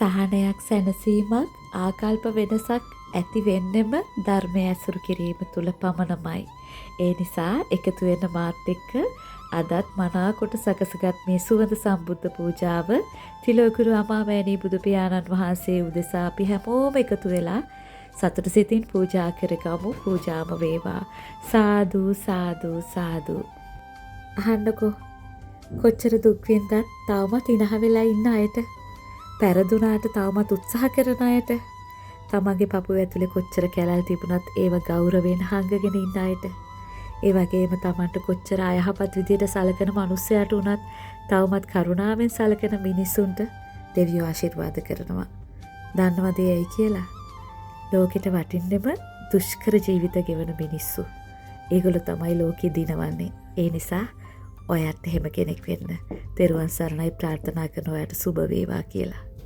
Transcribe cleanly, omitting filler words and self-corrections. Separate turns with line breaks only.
සහනයක් සැනසීමක් ආකල්ප වෙනසක් ඇති වෙන්නෙම ධර්මය ඇසුරු කිරීම තුළ පමණමයි. ඒ නිසා එකතු වෙන මාත් එක්ක අදත් මනාකොට සකසගත් මේ සුවඳ සම්බුද්ධ පූජාව තිලෝකුරු අමාමෑණී බුදු පියාණන් වහන්සේ උදෙසා අපි හැමෝම එකතු වෙලා සතුට සිතින් පූජා කරගමු. පූජාම වේවා. සාදු සාදු සාදු. අහන්නකෝ කොච්චර දුක් විඳත් තවමත් ඉනහ වෙලා ඉන්න අයට, පෙරදුනාට තවමත් උත්සාහ කරන අයට, තමන්ගේ පපුව ඇතුලේ කොච්චර කැලල් තිබුණත් ඒව ගෞරවයෙන් හංගගෙන ඉන්න අයට, ඒ වගේම තමන්ට කොච්චර අයහපත් විදියට සලකන මිනිස්සයාට උනත් තවමත් කරුණාවෙන් සලකන මිනිසුන්ට දෙවියෝ ආශිර්වාද කරනවා. දන්නවද ඇයි කියලා? ලෝකෙට වටින්නෙම දුෂ්කර ජීවිත ගෙවන මිනිස්සු. ඒගොල්ලෝ තමයි ලෝකෙ දිනවන්නේ. ඒ නිසා ඔයත් එහෙම කෙනෙක් වෙන්න. තෙරුවන් සරණයි ප්‍රාර්ථනා කරන ඔයාට සුබ වේවා කියලා.